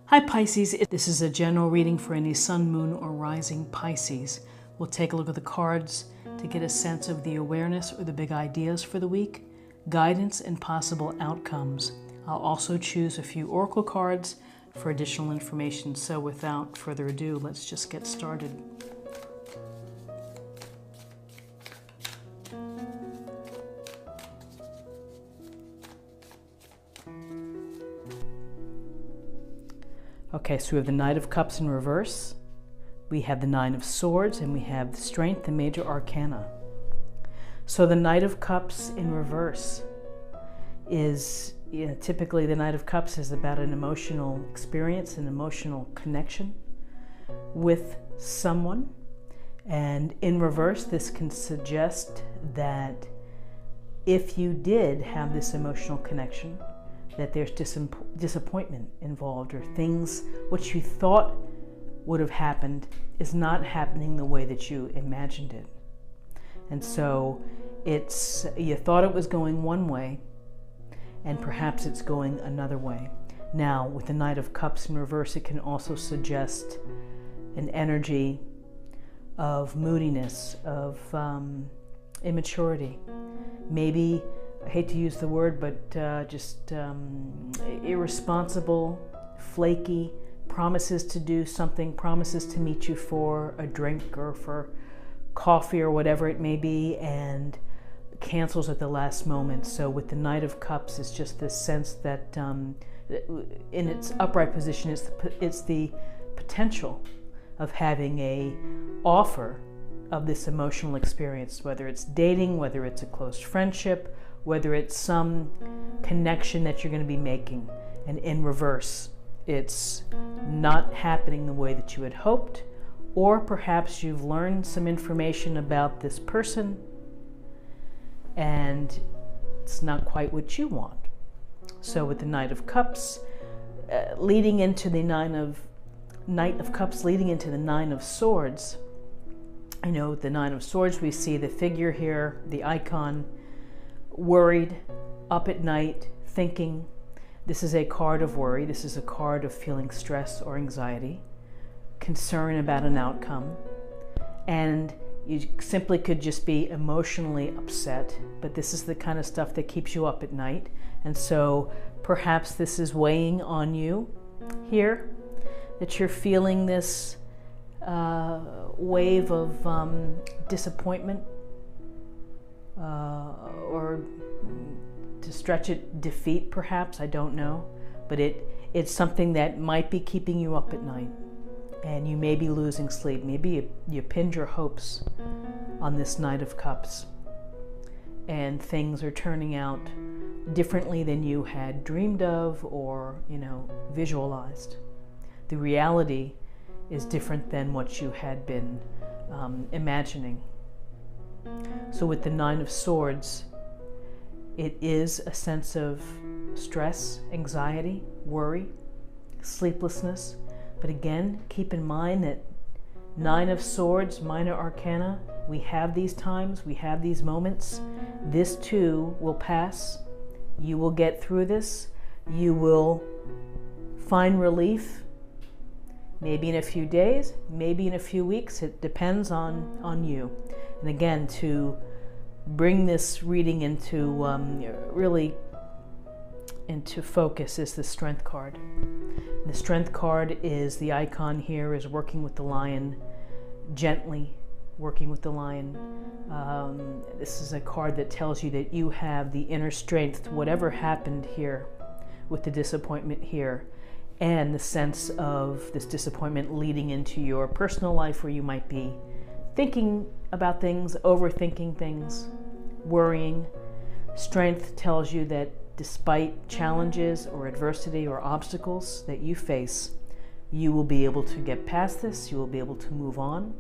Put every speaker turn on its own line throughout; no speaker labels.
Hi Pisces, this is a general reading for any sun, moon, or rising Pisces. We'll take a look at the cards to get a sense of the awareness or the big ideas for the week, guidance, and possible outcomes. I'll also choose a few oracle cards for additional information. So without further ado, let's just get started. Okay, so we have the Knight of Cups in reverse, we have the Nine of Swords, and we have the Strength, the Major Arcana. So the Knight of Cups in reverse is, typically the Knight of Cups is about an emotional experience, an emotional connection with someone. And in reverse, this can suggest that if you did have this emotional connection, that there's disappointment involved, or things which you thought would have happened is not happening the way that you imagined it. And so you thought it was going one way, and perhaps it's going another way. Now, with the Knight of Cups in reverse, it can also suggest an energy of moodiness, of immaturity. Maybe, I hate to use the word, but just irresponsible, flaky, promises to do something, promises to meet you for a drink or for coffee or whatever it may be, and cancels at the last moment. So with the Knight of Cups, it's just this sense that in its upright position, it's the potential of having a offer of this emotional experience, whether it's dating, whether it's a close friendship, whether it's some connection that you're going to be making. And in reverse, it's not happening the way that you had hoped, or perhaps you've learned some information about this person and it's not quite what you want. So with the Knight of Cups leading into the Knight of Cups leading into the Nine of Swords, with the Nine of Swords, we see the figure here, the icon, worried, up at night, thinking. This is a card of worry. This is a card of feeling stress or anxiety, concern about an outcome. And you simply could just be emotionally upset, but this is the kind of stuff that keeps you up at night. And so perhaps this is weighing on you here, that you're feeling this wave of disappointment, or to stretch it, defeat perhaps, I don't know. But it's something that might be keeping you up at night, and you may be losing sleep. Maybe you pinned your hopes on this Knight of Cups, and things are turning out differently than you had dreamed of or visualized. The reality is different than what you had been imagining. So with the Nine of Swords, it is a sense of stress, anxiety, worry, sleeplessness. But again, keep in mind that Nine of Swords, Minor Arcana, we have these times, we have these moments. This too will pass. You will get through this. You will find relief, maybe in a few days, maybe in a few weeks. It depends on you. And again, to bring this reading into really into focus is the Strength card. The Strength card is the icon here is working with the lion, gently working with the lion. This is a card that tells you that you have the inner strength, whatever happened here with the disappointment here, and the sense of this disappointment leading into your personal life, where you might be thinking about things, overthinking things, worrying. Strength tells you that despite challenges or adversity or obstacles that you face, you will be able to get past this, you will be able to move on.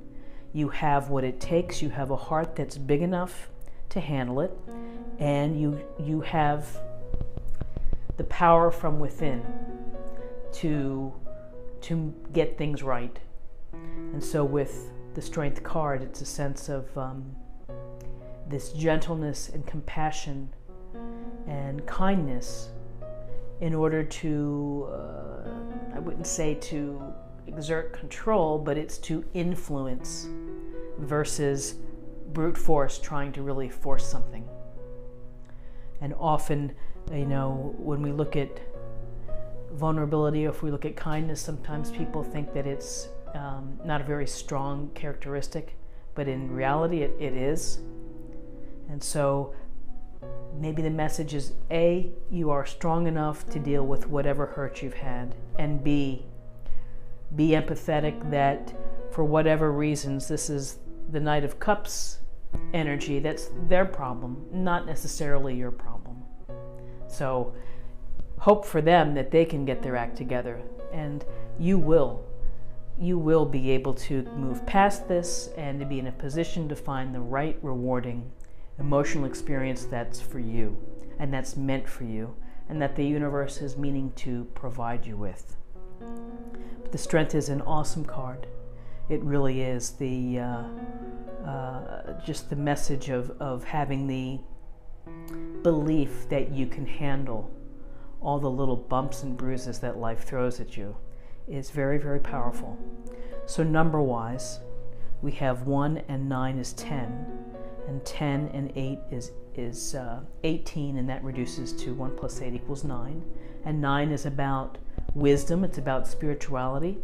You have what it takes, you have a heart that's big enough to handle it, and you have the power from within to get things right. And so with the Strength card, it's a sense of this gentleness and compassion and kindness in order to, I wouldn't say to exert control, but it's to influence versus brute force, trying to really force something. And often, when we look at vulnerability, or if we look at kindness, sometimes people think that it's not a very strong characteristic, but in reality it is. And so maybe the message is A, you are strong enough to deal with whatever hurt you've had, and B, be empathetic that for whatever reasons, this is the Knight of Cups energy, that's their problem, not necessarily your problem. So hope for them that they can get their act together, and you will be able to move past this and to be in a position to find the right rewarding emotional experience that's for you and that's meant for you and that the universe is meaning to provide you with. But the Strength is an awesome card. It really is. Just the message of having the belief that you can handle all the little bumps and bruises that life throws at you is very, very powerful. So number-wise, we have 1 and 9 is 10, and 10 and 8 is 18, and that reduces to 1 plus 8 equals 9. And 9 is about wisdom, it's about spirituality,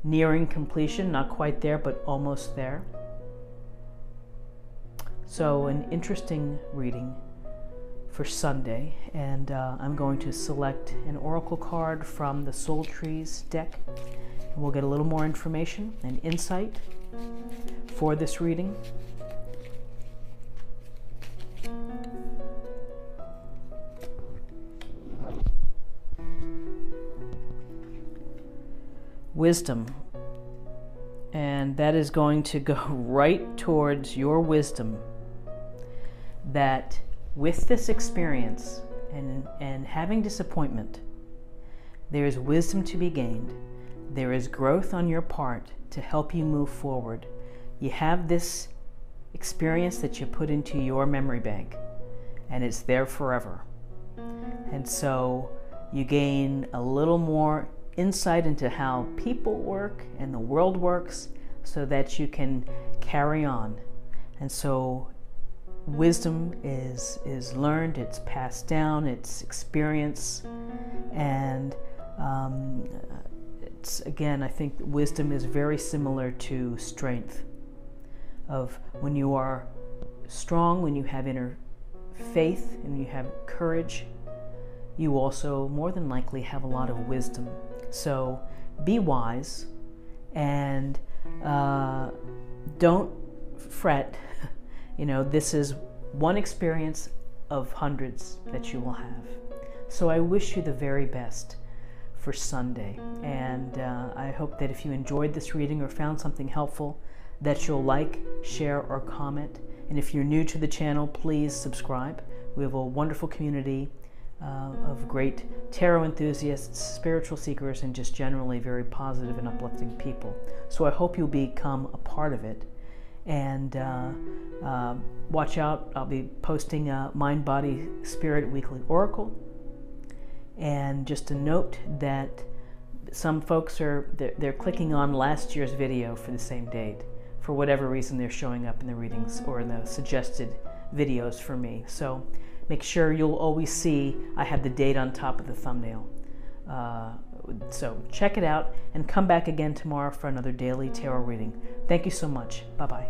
nearing completion, not quite there, but almost there. So an interesting reading for Sunday, and I'm going to select an oracle card from the Soul Trees deck, and we'll get a little more information and insight for this reading. Wisdom, and that is going to go right towards your wisdom, that with this experience and having disappointment, there is wisdom to be gained. There is growth on your part to help you move forward. You have this experience that you put into your memory bank, and it's there forever. And so you gain a little more insight into how people work and the world works so that you can carry on. And so wisdom is learned, it's passed down, it's experience, and it's, again, I think wisdom is very similar to strength. Of when you are strong, when you have inner faith and you have courage, you also more than likely have a lot of wisdom. So be wise and don't fret. This is one experience of hundreds that you will have. So I wish you the very best for Sunday. And I hope that if you enjoyed this reading or found something helpful, that you'll like, share, or comment. And if you're new to the channel, please subscribe. We have a wonderful community of great tarot enthusiasts, spiritual seekers, and just generally very positive and uplifting people. So I hope you'll become a part of it. And watch out, I'll be posting a Mind, Body, Spirit Weekly Oracle. And just a note that some folks they're clicking on last year's video for the same date. For whatever reason, they're showing up in the readings or in the suggested videos for me. So make sure you'll always see I have the date on top of the thumbnail. So check it out and come back again tomorrow for another daily tarot reading. Thank you so much. Bye-bye.